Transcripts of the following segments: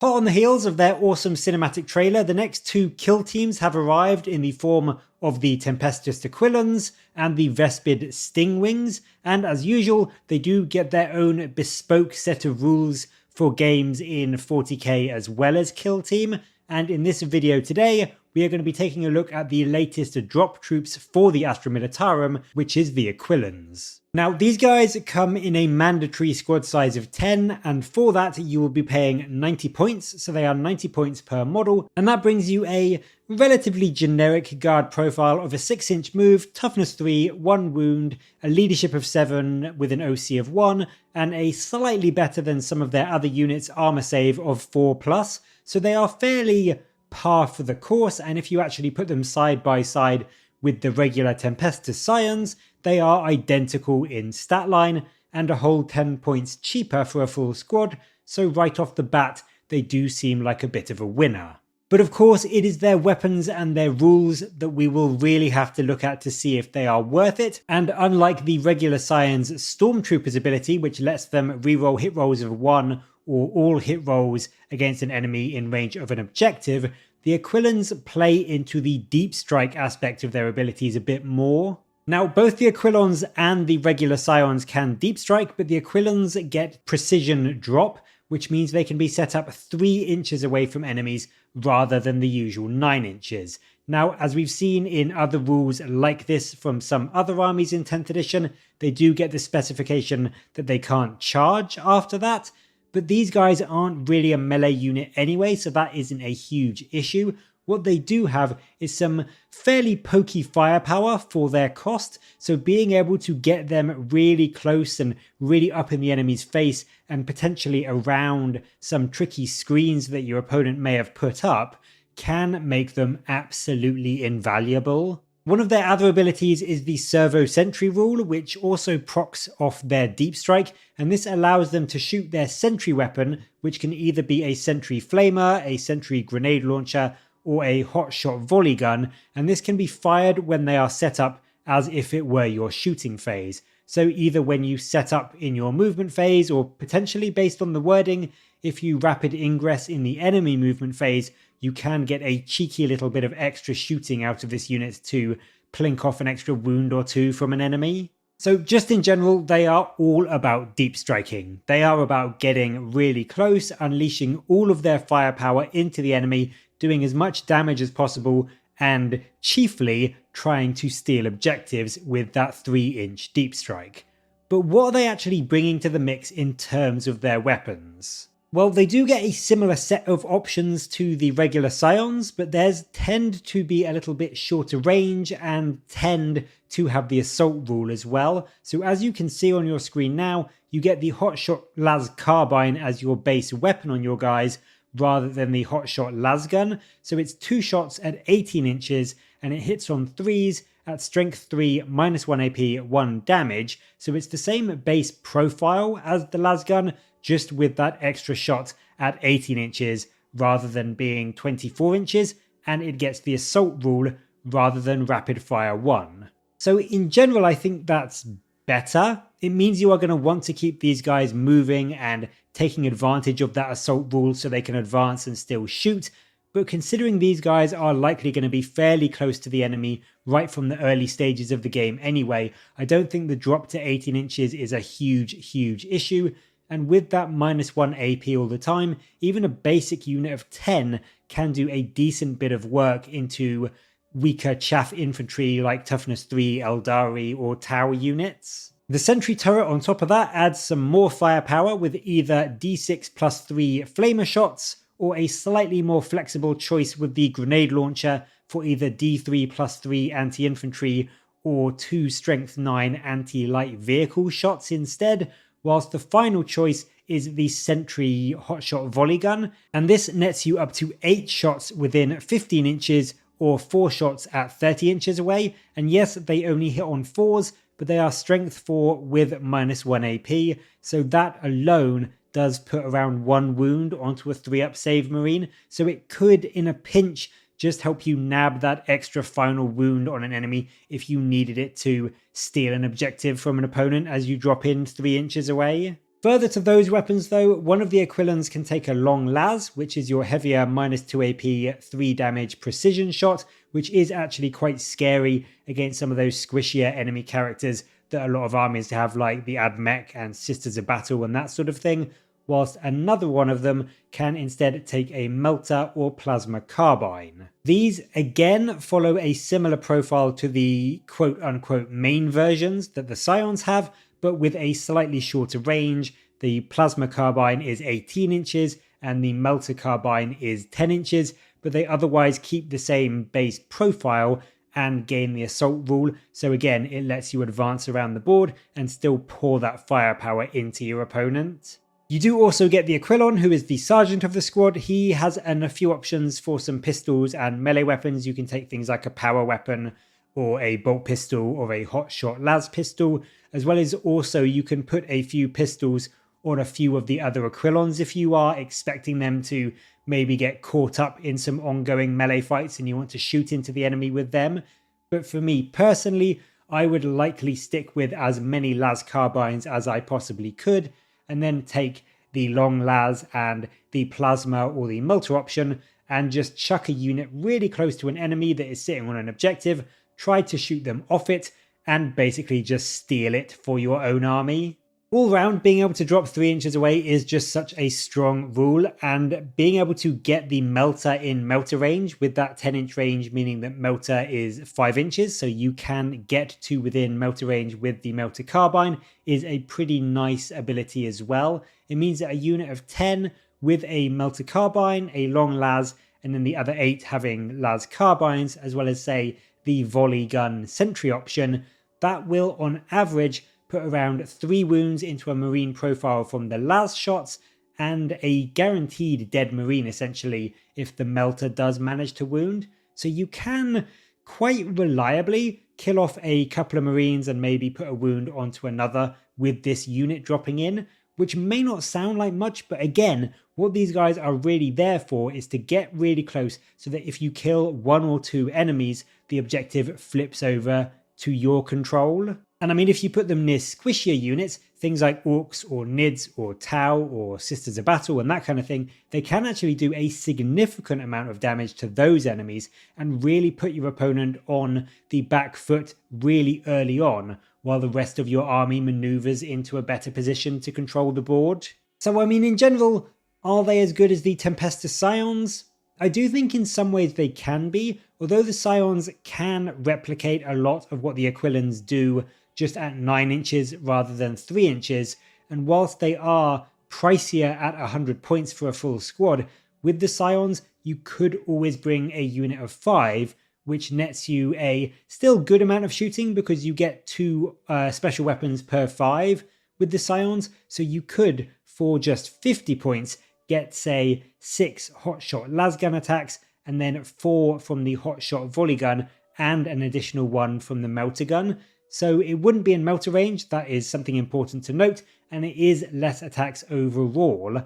Hot on the heels of their awesome cinematic trailer, the next two kill teams have arrived in the form of the Tempestus Aquilons and the Vespid Stingwings, and as usual, they do get their own bespoke set of rules for games in 40k as well as kill team, and in this video today, we are going to be taking a look at the latest drop troops for the Astra Militarum, which is the Aquilons. Now, these guys come in a mandatory squad size of 10, and for that you will be paying 90 points, so they are 90 points per model, and that brings you a relatively generic guard profile of a 6-inch move, toughness 3, 1 wound, a leadership of 7 with an OC of 1, and a slightly better than some of their other units armor save of 4+, so they are fairly par for the course, and if you actually put them side by side with the regular Tempestus Scions, they are identical in stat line and a whole 10 points cheaper for a full squad, so right off the bat they do seem like a bit of a winner. But of course it is their weapons and their rules that we will really have to look at to see if they are worth it, and unlike the regular Scions Stormtrooper's ability, which lets them reroll hit rolls of 1 or all hit rolls against an enemy in range of an objective, the Aquilons play into the deep strike aspect of their abilities a bit more. Now, both the Aquilons and the regular Scions can deep strike, but the Aquilons get precision drop, which means they can be set up 3 inches away from enemies rather than the usual 9 inches. Now, as we've seen in other rules like this from some other armies in 10th edition, they do get the specification that they can't charge after that, but these guys aren't really a melee unit anyway, so that isn't a huge issue. What they do have is some fairly pokey firepower for their cost, so being able to get them really close and really up in the enemy's face and potentially around some tricky screens that your opponent may have put up can make them absolutely invaluable. One of their other abilities is the Servo Sentry rule, which also procs off their deep strike, and this allows them to shoot their sentry weapon, which can either be a sentry flamer, a sentry grenade launcher, or a hotshot volley gun, and this can be fired when they are set up as if it were your shooting phase. So either when you set up in your movement phase, or potentially based on the wording, if you rapid ingress in the enemy movement phase, you can get a cheeky little bit of extra shooting out of this unit to plink off an extra wound or 2 from an enemy. So just in general, they are all about deep striking. They are about getting really close, unleashing all of their firepower into the enemy, doing as much damage as possible, and chiefly trying to steal objectives with that 3-inch deep strike. But what are they actually bringing to the mix in terms of their weapons? Well, they do get a similar set of options to the regular Scions, but theirs tend to be a little bit shorter range and tend to have the assault rule as well. So as you can see on your screen now, you get the Hotshot Las Carbine as your base weapon on your guys, rather than the Hotshot Las Gun. So it's 2 shots at 18 inches, and it hits on 3s at strength 3, -1 AP, 1 damage. So it's the same base profile as the Las Gun, just with that extra shot at 18 inches rather than being 24 inches, and it gets the assault rule rather than rapid fire 1. So in general, I think that's better. It means you are going to want to keep these guys moving and taking advantage of that assault rule so they can advance and still shoot, but considering these guys are likely going to be fairly close to the enemy right from the early stages of the game anyway, I don't think the drop to 18 inches is a huge issue. And with that -1 AP all the time, even a basic unit of 10 can do a decent bit of work into weaker chaff infantry like toughness 3 Eldari or tower units. The sentry turret on top of that adds some more firepower with either D6+3 flamer shots, or a slightly more flexible choice with the grenade launcher for either D3+3 anti-infantry or 2 strength 9 anti-light vehicle shots instead, whilst the final choice is the Sentry Hotshot Volley Gun, and this nets you up to 8 shots within 15 inches or 4 shots at 30 inches away, and yes, they only hit on 4s, but they are strength 4 with -1 AP, so that alone does put around 1 wound onto a 3-up save marine, so it could, in a pinch, just help you nab that extra final wound on an enemy if you needed it to steal an objective from an opponent as you drop in 3 inches away. Further to those weapons though, one of the Aquilons can take a long las, which is your heavier -2 AP, 3 damage precision shot, which is actually quite scary against some of those squishier enemy characters that a lot of armies have, like the Admech and Sisters of Battle and that sort of thing, whilst another one of them can instead take a Melter or Plasma Carbine. These again follow a similar profile to the quote-unquote main versions that the Scions have, but with a slightly shorter range. The Plasma Carbine is 18 inches and the Melter Carbine is 10 inches, but they otherwise keep the same base profile and gain the assault rule. So again, it lets you advance around the board and still pour that firepower into your opponent. You do also get the Aquilon, who is the sergeant of the squad. He has a few options for some pistols and melee weapons. You can take things like a power weapon or a bolt pistol or a hot shot las pistol, as well as also you can put a few pistols on a few of the other Aquilons if you are expecting them to maybe get caught up in some ongoing melee fights and you want to shoot into the enemy with them. But for me personally, I would likely stick with as many las carbines as I possibly could, and then take the long las and the plasma or the melter option and just chuck a unit really close to an enemy that is sitting on an objective, try to shoot them off it, and basically just steal it for your own army. All round, being able to drop 3 inches away is just such a strong rule, and being able to get the melter in melter range with that 10-inch range, meaning that melter is 5 inches, so you can get to within melter range with the melter carbine, is a pretty nice ability as well. It means that a unit of 10 with a melter carbine, a long las, and then the other 8 having las carbines, as well as say the volley gun sentry option, that will on average put around 3 wounds into a marine profile from the las shots, and a guaranteed dead marine essentially if the melter does manage to wound. So you can quite reliably kill off a couple of marines and maybe put a wound onto another with this unit dropping in, which may not sound like much, but again, what these guys are really there for is to get really close so that if you kill 1 or 2 enemies, the objective flips over to your control. And I mean, if you put them near squishier units, things like Orcs or Nids or Tau or Sisters of Battle and that kind of thing, they can actually do a significant amount of damage to those enemies and really put your opponent on the back foot really early on, while the rest of your army maneuvers into a better position to control the board. So I mean, in general, are they as good as the Tempestus Scions? I do think in some ways they can be, although the Scions can replicate a lot of what the Aquilons do just at 9 inches rather than 3 inches, and whilst they are pricier at 100 points for a full squad, with the Scions you could always bring a unit of 5, which nets you a still good amount of shooting because you get 2 special weapons per 5 with the Scions, so you could, for just 50 points, get say 6 hotshot lasgun attacks and then 4 from the hotshot volley gun and an additional 1 from the melter gun. So it wouldn't be in melter range, that is something important to note, and it is less attacks overall,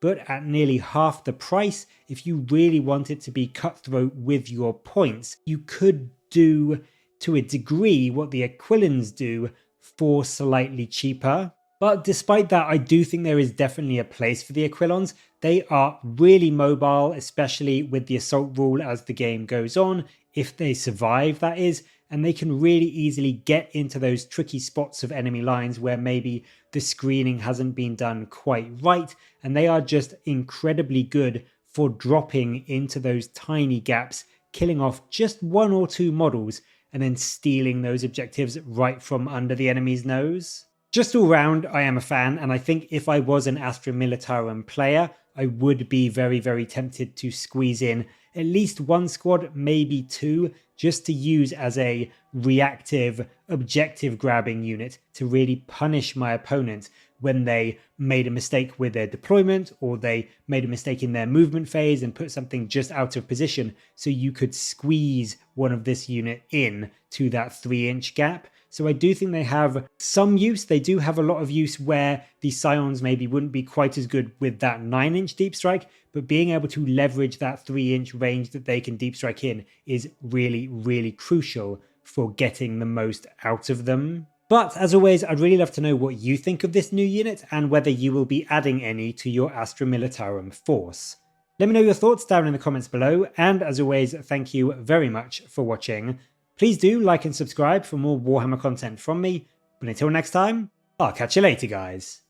but at nearly half the price, if you really want it to be cutthroat with your points, you could do to a degree what the Aquilons do for slightly cheaper. But despite that, I do think there is definitely a place for the Aquilons. They are really mobile, especially with the assault rule as the game goes on, if they survive that is, and they can really easily get into those tricky spots of enemy lines where maybe the screening hasn't been done quite right, and they are just incredibly good for dropping into those tiny gaps, killing off just 1 or 2 models, and then stealing those objectives right from under the enemy's nose. Just all round, I am a fan, and I think if I was an Astra Militarum player, I would be very, very tempted to squeeze in at least 1 squad, maybe 2, just to use as a reactive, objective grabbing unit to really punish my opponent when they made a mistake with their deployment or they made a mistake in their movement phase and put something just out of position, so you could squeeze one of this unit in to that 3-inch gap. So I do think they have some use. They do have a lot of use where the Scions maybe wouldn't be quite as good with that 9-inch deep strike, but being able to leverage that 3-inch range that they can deep strike in is really, really crucial for getting the most out of them. But as always, I'd really love to know what you think of this new unit and whether you will be adding any to your Astra Militarum force. Let me know your thoughts down in the comments below, and as always, thank you very much for watching. Please do like and subscribe for more Warhammer content from me, but until next time, I'll catch you later guys.